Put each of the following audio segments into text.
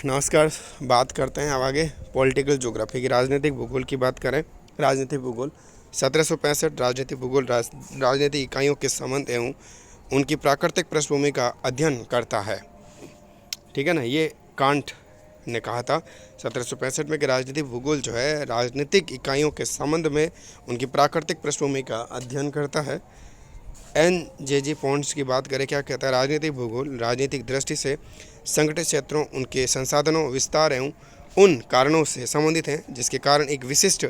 नमस्कार। बात करते हैं अब आगे पॉलिटिकल ज्योग्राफी की। राजनीतिक भूगोल की बात करें। राजनीतिक भूगोल 1765 राजनीतिक भूगोल राजनीतिक इकाइयों के संबंध एवं उनकी प्राकृतिक पृष्ठभूमि का अध्ययन करता है। ठीक है ना, ये कांट ने कहा था 1765 में कि राजनीतिक भूगोल जो है राजनीतिक इकाइयों के संबंध में उनकी प्राकृतिक पृष्ठभूमि का अध्ययन करता है। NJG पॉन्ट्स की बात करें, क्या कहता है? राजनीतिक भूगोल राजनीतिक दृष्टि से संगठित क्षेत्रों, उनके संसाधनों, विस्तार एवं उन कारणों से संबंधित हैं जिसके कारण एक विशिष्ट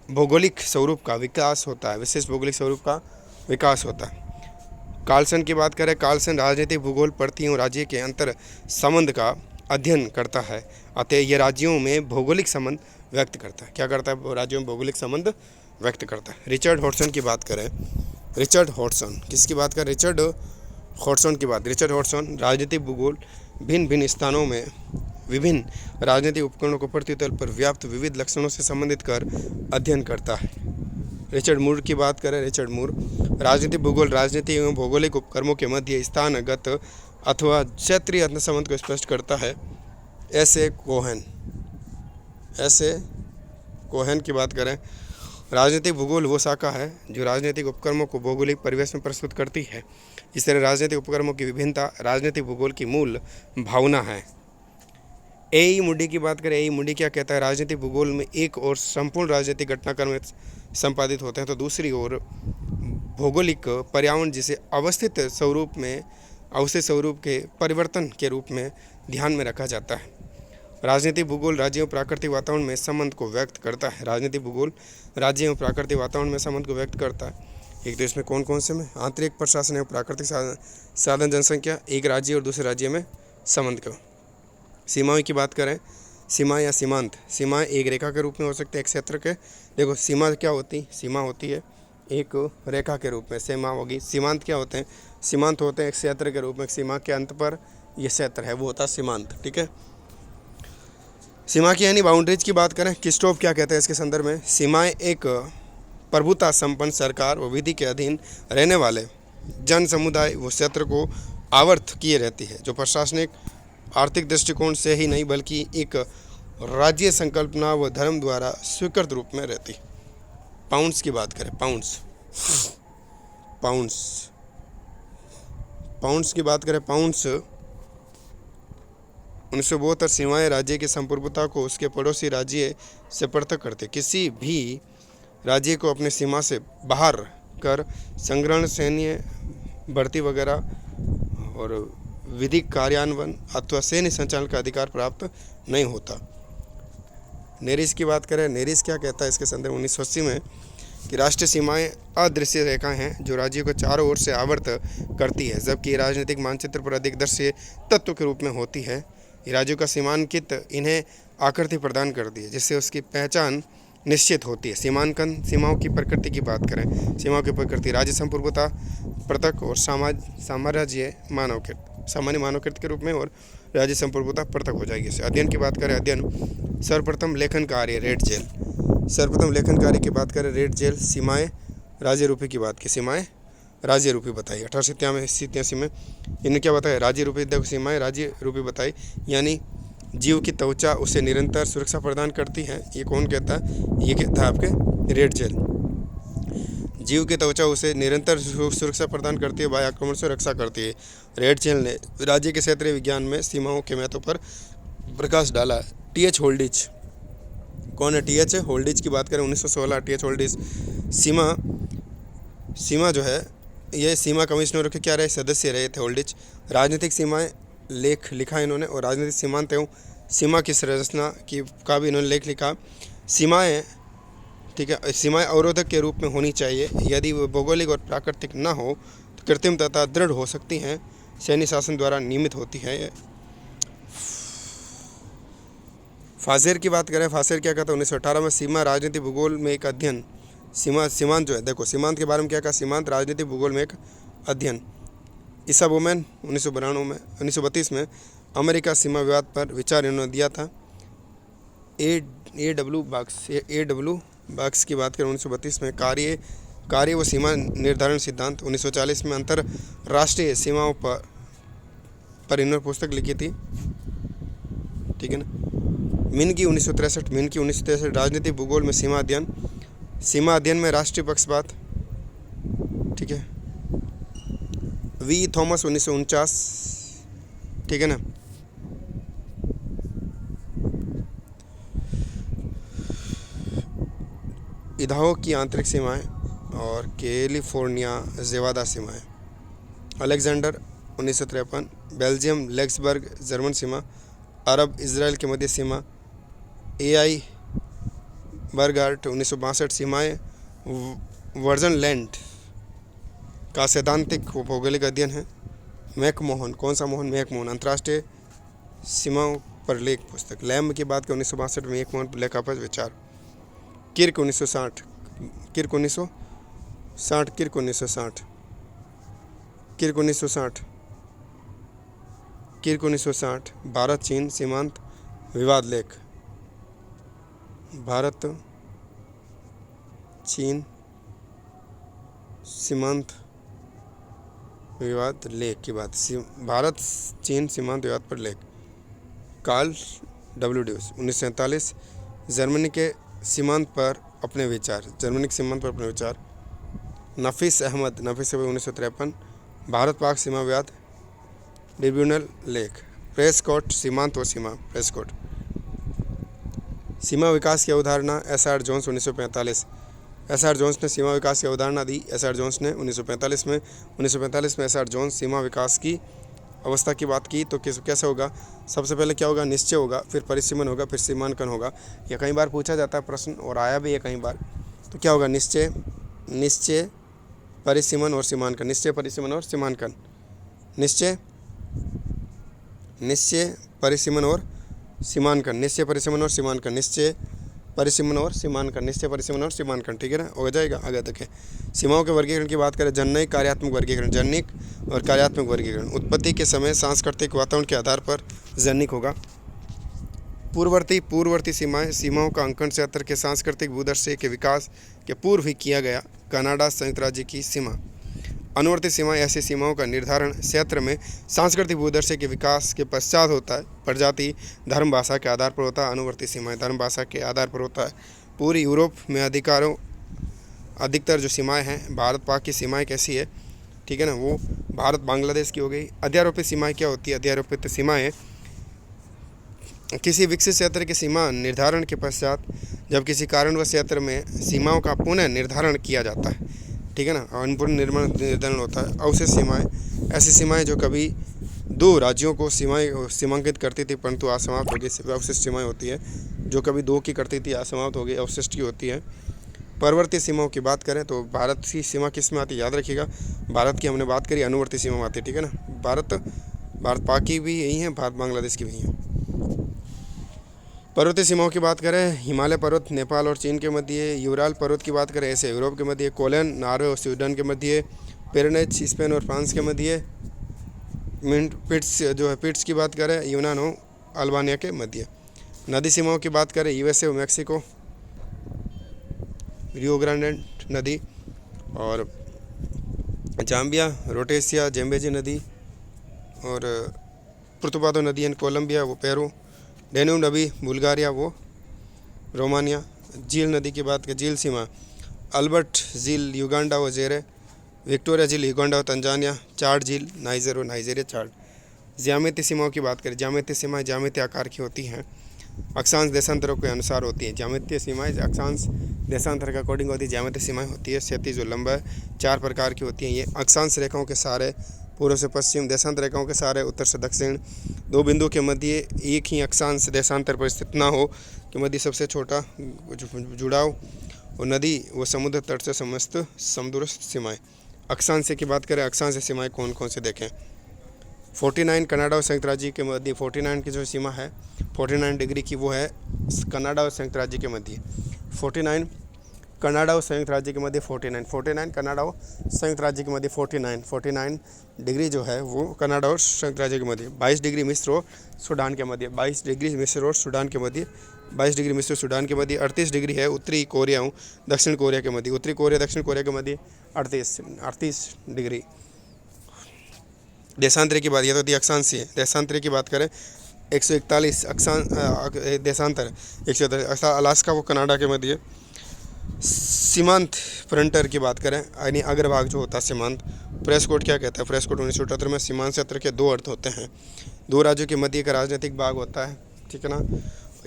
भौगोलिक स्वरूप का विकास होता है। विशिष्ट भौगोलिक स्वरूप का विकास होता है। कार्लसन की बात करें, कार्लसन राजनीतिक भूगोल प्रत्ययों राज्य के अंतर संबंध का अध्ययन करता है। अतः यह राज्यों में भौगोलिक संबंध व्यक्त करता है। क्या करता है? राज्यों में भौगोलिक संबंध व्यक्त करता है। रिचर्ड हॉडसन की बात करें, रिचर्ड हॉडसन किसकी बात करें? रिचर्ड हॉडसन की बात। रिचर्ड हॉडसन राजनीतिक भूगोल भिन्न भिन्न स्थानों में विभिन्न राजनीतिक उपकरणों को पृथ्वी तल पर व्याप्त विविध लक्षणों से संबंधित कर अध्ययन करता है। रिचर्ड मूर की बात करें, रिचर्ड मूर राजनीतिक भूगोल राजनीतिक एवं भौगोलिक उपक्रमों के मध्य स्थानगत अथवा क्षेत्रीय अंतर्संबंध को स्पष्ट करता है। ऐसे कोहेन की बात करें, राजनीतिक भूगोल वो शाखा है जो राजनीतिक उपक्रमों को भौगोलिक परिवेश में प्रस्तुत करती है। इस तरह राजनीतिक उपक्रमों की विभिन्नता राजनीतिक भूगोल की मूल भावना है। ए मुडी की बात करें, ए मुडी क्या कहता है? राजनीतिक भूगोल में एक और संपूर्ण राजनीतिक घटनाक्रम संपादित होते हैं तो दूसरी ओर भौगोलिक पर्यावरण जिसे अवस्थित स्वरूप के परिवर्तन के रूप में ध्यान में रखा जाता है। राजनीतिक भूगोल राज्य एवं प्राकृतिक वातावरण में संबंध को व्यक्त करता है। राजनीतिक भूगोल राज्य एवं प्राकृतिक वातावरण में संबंध को व्यक्त करता है। एक तो इसमें कौन कौन से में? आंतरिक प्रशासन एवं प्राकृतिक साधन जनसंख्या, एक राज्य और दूसरे राज्य में संबंध को। सीमाओं की बात करें, सीमा या सीमांत, सीमाएं एक रेखा के रूप में हो सकते हैं, एक क्षेत्र के। देखो सीमा क्या होती? सीमा होती है एक रेखा के रूप में, सीमा होगी। सीमांत क्या होते हैं? सीमांत होते हैं एक क्षेत्र के रूप में। सीमा के अंत पर यह क्षेत्र है वो होता है सीमांत। ठीक है, सीमा की यानी बाउंड्रीज की बात करें, क्रिस्टोफ क्या कहते हैं इसके संदर्भ में? सीमाएं एक प्रभुता संपन्न सरकार व विधि के अधीन रहने वाले जन समुदाय व क्षेत्र को आवर्त किए रहती है, जो प्रशासनिक आर्थिक दृष्टिकोण से ही नहीं बल्कि एक राज्य संकल्पना व धर्म द्वारा स्वीकृत रूप में रहती। पाउंड्स की बात करें, पाउंड्स की बात करें, पाउंड्स 1972 सीमाएं राज्य की संप्रभुता को उसके पड़ोसी राज्य से पृथक करते। किसी भी राज्य को अपने सीमा से बाहर कर संग्रहण, सैन्य भर्ती वगैरह और विधिक कार्यान्वयन अथवा सैन्य संचालन का अधिकार प्राप्त नहीं होता। नेरिस की बात करें, नेरिस क्या कहता है इसके संदर्भ 1980 में कि राष्ट्रीय सीमाएं अदृश्य रेखाएं हैं जो राज्यों को चारों ओर से आवर्त करती है, जबकि राजनीतिक मानचित्र पर अधिक दृश्य तत्व के रूप में होती है। ये राज्यों का सीमांकित इन्हें आकृति प्रदान करती है जिससे उसकी पहचान निश्चित होती है। सीमांकन, सीमाओं की प्रकृति की बात करें, सीमाओं की प्रकृति राज्य संप्रभुता पृथक और सामान्य मानवकृत के रूप में और राज्य संप्रभुता पृथक हो जाएगी। अध्ययन की बात करें, अध्ययन सर्वप्रथम लेखन कार्य रेड जेल, सर्वप्रथम लेखन कार्य की बात करें रेड जेल। सीमाएं राज्य रूपी की बात की, सीमाएं राज्य रूपी बताई 1887 में इन्हें क्या बताया? राज्य रूपी। देखो सीमाएं राज्य रूपी बताई, यानी जीव की त्वचा उसे निरंतर सुरक्षा प्रदान करती है। ये कौन कहता है? ये कहता है आपके रेड जेल। जीव की त्वचा उसे निरंतर सुरक्षा प्रदान करती है, बाह्य आक्रमण से रक्षा करती है। रेड जेल ने राज्य के क्षेत्रीय विज्ञान में सीमाओं के महत्व पर प्रकाश डाला। TH होल्डिच कौन है? TH होल्डिच की बात करें 1916, TH होल्डिच सीमा जो है ये सीमा कमिश्नरों के क्या रहे? सदस्य रहे थे होल्डिच। राजनीतिक सीमाएं लिखा इन्होंने और राजनीतिक सीमांत एवं सीमा की संरचना का भी इन्होंने लेख लिखा। सीमाएं, ठीक है, सीमाएं अवरोधक के रूप में होनी चाहिए। यदि वो भौगोलिक और प्राकृतिक न हो तो कृत्रिम तथा दृढ़ हो सकती हैं, सैन्य शासन द्वारा नियमित होती है। फासेर की बात करें, फासेर क्या कहता है 1918 में? सीमा राजनीतिक भूगोल में एक अध्ययन। सीमांत जो है, देखो सीमांत के बारे में क्या कहा? सीमांत राजनीतिक भूगोल में एक अध्ययन। ईसा बोमैन 1932 में अमेरिका सीमा विवाद पर विचार इन्होंने दिया था। AW बॉक्स की बात करें 1932 में कार्य व सीमा निर्धारण सिद्धांत। 1940 में अंतरराष्ट्रीय सीमाओं पर इन्होंने पुस्तक लिखी थी। ठीक है ना। मिनगी 1963, मिनगी 1963 राजनीतिक भूगोल में सीमा अध्ययन, सीमा अध्ययन में राष्ट्रीय पक्षपात, ठीक है। वी थॉमस 1949, ठीक है ना। इदाहो की आंतरिक सीमाएं और कैलिफोर्निया जेवादा सीमाएं। अलेक्जेंडर 1953, बेल्जियम लेक्सबर्ग जर्मन सीमा, अरब इजराइल के मध्य सीमा। AI बर्गार्ट 1962, सीमाएं वर्जन लैंड का सैद्धांतिक भौगोलिक अध्ययन है। मैकमोहन, कौन सा मोहन? मैकमोहन, अंतर्राष्ट्रीय सीमाओं पर लेख पुस्तक। लैम्ब की बात करें 1962 में मैकमोहन लेखा पर विचार। Kirk 1960, Kirk 1960, Kirk 1960, Kirk 1960, Kirk 1960, Bharat Cheen सीमांत विवाद लेख। भारत चीन सीमांत विवाद लेख की बात, भारत चीन सीमांत विवाद पर लेख। Karl W. ड्यूस 1947, जर्मनी के सीमांत पर अपने विचार, जर्मनी के सीमांत पर अपने विचार। नफीस अहमद 1953, भारत पाक सीमा विवाद ट्रिब्यूनल लेख। प्रेस्कॉट, सीमांत व सीमा, प्रेस्कॉट। सीमा विकास की अवधारणा SR जोन्स 1945, SR जोन्स ने सीमा विकास की अवधारणा दी। SR जोन्स ने 1945 में SR जोन्स सीमा विकास की अवस्था की बात की। तो कैसे होगा? सबसे पहले क्या होगा? निश्चय होगा, फिर परिसीमन होगा, फिर सीमांकन होगा। यह कई बार पूछा जाता है प्रश्न और आया भी है कई बार। तो क्या होगा? निश्चय, निश्चय, परिसीमन और सीमांकन। निश्चय, परिसीमन और सीमांकन। निश्चय, निश्चय, परिसीमन और सीमांकन। निश्चय, परिसीमन और सीमांकन। निश्चय, परिसीमन और सीमांकन। निश्चय, परिसीमन और सीमांकन, ठीक है ना। हो जाएगा। आगे देखें, सीमाओं के वर्गीकरण की बात करें। जननिक, कार्यात्मक वर्गीकरण। जननिक और कार्यात्मक वर्गीकरण। उत्पत्ति के समय सांस्कृतिक वातावरण के आधार पर जननिक होगा। पूर्ववर्ती सीमाएं, सीमाओं का अंकन क्षेत्र के सांस्कृतिक भूदृश्य के विकास के पूर्व ही किया गया। कनाडा संयुक्त राज्य की सीमा। अनुवर्ती सीमाएं ऐसी सीमाओं का निर्धारण क्षेत्र में सांस्कृतिक भूदृश्य के विकास के पश्चात होता है। प्रजाति, धर्म, भाषा के आधार पर होता है। अनुवर्ती सीमाएं धर्म, भाषा के आधार पर होता है। पूरी यूरोप में अधिकतर जो सीमाएं हैं, भारत पाक की सीमाएं कैसी है, ठीक है ना, वो भारत बांग्लादेश की हो गई। अध्यारोपित सीमाएं क्या होती है? अध्यारोपित सीमाएं किसी विकसित क्षेत्र की सीमा निर्धारण के पश्चात जब किसी कारणवश क्षेत्र में सीमाओं का पुनः निर्धारण किया जाता है, ठीक है ना, और पुनः निर्धारण होता है। अवशेष सीमाएं ऐसी सीमाएं जो कभी दो राज्यों को सीमांकित करती थी परंतु असमाप्त हो गई। अवशिष्ट सीमाएं होती है जो कभी दो की करती थी, असमाप्त हो गई, अवशिष्ट की होती है। परवर्ती सीमाओं की बात करें तो भारत की सीमा किस में आती है? याद रखिएगा, भारत की हमने बात करी, अनुवर्ती सीमा में आती है, ठीक है ना। भारत पाक की भी यही है, भारत बांग्लादेश की भी है। पर्वतीय सीमाओं की बात करें, हिमालय पर्वत नेपाल और चीन के मध्य। यूराल पर्वत की बात करें, ऐसे यूरोप के मध्य। कोलन नॉर्वे और स्वीडन के मध्य। पिरेनेज स्पेन और फ्रांस के मध्य। पिट्स जो है, पिट्स की बात करें, यूनान और अल्बानिया के मध्य। नदी सीमाओं की बात करें, USA और मैक्सिको, रियो ग्रांडे नदी और जाम्बिया, रोटेसिया, जेम्बेजी नदी और पुर्तुबादो नदी एंड कोलंबिया, वो पेरू। डेन्यूब नदी बुल्गारिया, वो रोमानिया। झील नदी की बात करें, झील सीमा अल्बर्ट झील युगांडा व जेरे। विक्टोरिया झील युगांडा व तंजानिया। चाड झील नाइजर और नाइजीरिया। चाड। ज्यामितीय सीमाओं की बात करें, ज्यामितीय सीमाएं ज्यामितीय आकार की होती हैं, अक्षांश देशांतरों के अनुसार होती हैं। ज्यामितीय सीमाएं अक्षांश देशांतर के अकॉर्डिंग होती है। ज्यामितीय सीमाएं होती है क्षैतिज और लंबा, 4 प्रकार की होती हैं ये। अक्षांश रेखाओं के सहारे पूर्व से पश्चिम, देशांतर रेखाओं के सहारे उत्तर से दक्षिण। दो बिंदु के मध्य एक ही अक्षांश देशांतर पर स्थित ना हो के मध्य सबसे छोटा जुड़ाव। और नदी व समुद्र तट से समस्त समदूरस्थ सीमाएं। अक्षांश की बात करें, अक्षांश सीमाएं कौन कौन से देखें। 49 कनाडा और संयुक्त राज्य के मध्य। 49 की जो सीमा है 49 डिग्री की, वो है कनाडा और संयुक्त राज्य के मध्य। 49 कनाडा और संयुक्त राज्य के मध्य। 49 कनाडा और संयुक्त राज्य के मध्य। 49 डिग्री जो है वो कनाडा और संयुक्त राज्य के मध्य। 22 डिग्री मिस्र और सूडान के मध्य। 22 डिग्री मिस्र और सूडान के मध्य। 22 डिग्री मिस्र सूडान के मध्य। 38 डिग्री है उत्तरी कोरिया और दक्षिण कोरिया के मध्य। उत्तरी कोरिया दक्षिण कोरिया के मध्य 38 डिग्री। देशांतरी की बात, यह तो अक्षांशीय। देशांतरी की बात करें 141 देशांतर 140 अलास्का व कनाडा के मध्य सीमांत फ्रंटर की बात करें यानी अग्रभाग जो होता है सीमांत। प्रेस कोड क्या कहता है? प्रेस कोड 1978 में सीमांत क्षेत्र के दो अर्थ होते हैं, दो राज्यों के मध्य का राजनीतिक भाग होता है, ठीक है ना।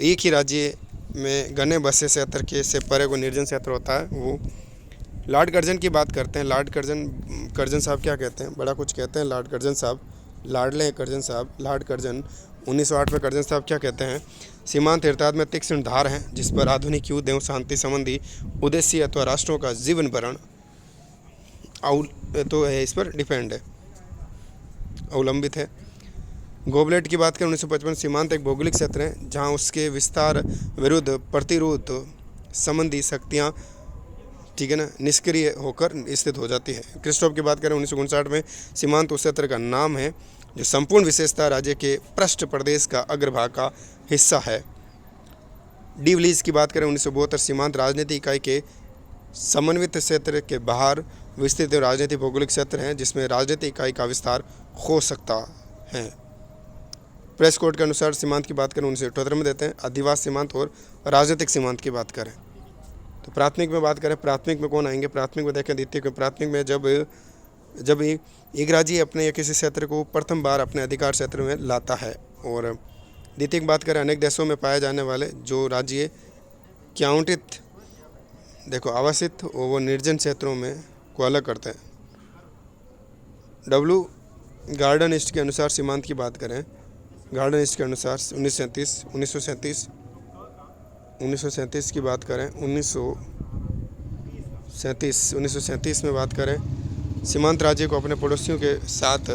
एक ही राज्य में घने बसे क्षेत्र के से परे को निर्जन क्षेत्र होता है वो। लॉर्ड कर्जन की बात करते हैं। लॉर्ड कर्जन साहब क्या कहते हैं? बड़ा कुछ कहते हैं लॉर्ड कर्जन साहब, लाडले कर्जन साहब, लॉर्ड कर्जन 1908 में कर्जन साहब क्या कहते हैं? सीमांत इर्ताद में तीक्ष्ण धार हैं जिस पर आधुनिक युद्ध एवं शांति संबंधी उद्देश्य अथवा राष्ट्रों का जीवन भरण तो है, इस पर डिपेंड है, अवलंबित है। गोबलेट की बात करें 1955, सीमांत एक भौगोलिक क्षेत्र है जहां उसके विस्तार विरुद्ध प्रतिरोध संबंधी शक्तियां, ठीक है ना, निष्क्रिय होकर स्थित हो जाती है। क्रिस्टोफ की बात करें 1959 में, सीमांत उस क्षेत्र का नाम है जो संपूर्ण विशेषता राज्य के पृष्ठ प्रदेश का अग्रभाग का हिस्सा है। डिवलीज की बात करें 1972, सीमांत राजनीतिक इकाई के समन्वित क्षेत्र के बाहर विस्तृत राजनीतिक भौगोलिक क्षेत्र हैं जिसमें राजनीतिक इकाई का विस्तार हो सकता है। प्रेस कोड के अनुसार सीमांत की बात करें 1978 में देते हैं। अधिवास सीमांत और राजनीतिक सीमांत की बात करें तो प्राथमिक में बात करें, प्राथमिक में कौन आएंगे? प्राथमिक में देखें द्वितीय में। प्राथमिक में जब एक राज्य अपने या किसी क्षेत्र को प्रथम बार अपने अधिकार क्षेत्र में लाता है। और द्वितीय की बात करें, अनेक देशों में पाए जाने वाले जो राज्य क्याउंटित देखो आवासित वो निर्जन क्षेत्रों में को अलग करते हैं। डब्ल्यू गार्डनिस्ट के अनुसार सीमांत की बात करें, गार्डनिस्ट के अनुसार 1937 की बात करें, 1937 में बात करें, सीमांत राज्य को अपने पड़ोसियों के साथ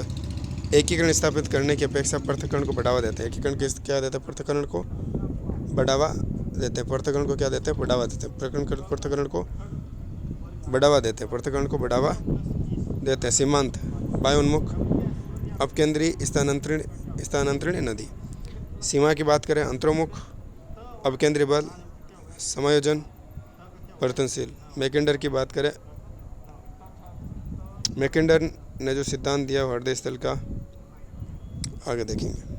एकीकरण स्थापित करने की अपेक्षा पृथक्करण को बढ़ावा देते हैं। एकीकरण के क्या देते हैं? पृथक्करण को बढ़ावा देते हैं। पृथक्करण को क्या देते हैं? बढ़ावा देते हैं। पृथक्करण को बढ़ावा देते हैं। पृथक्करण को बढ़ावा देते हैं। सीमांत वायोन्मुख अपकेंद्रीय स्थानांतरण नदी। सीमा की बात करें, अंतर्मुख अपकेंद्रीय बल समायोजन परिवर्तनशील। मैकेंडर की बात करें, मैकेंडर ने जो सिद्धांत दिया हृदय स्थल का आगे देखेंगे।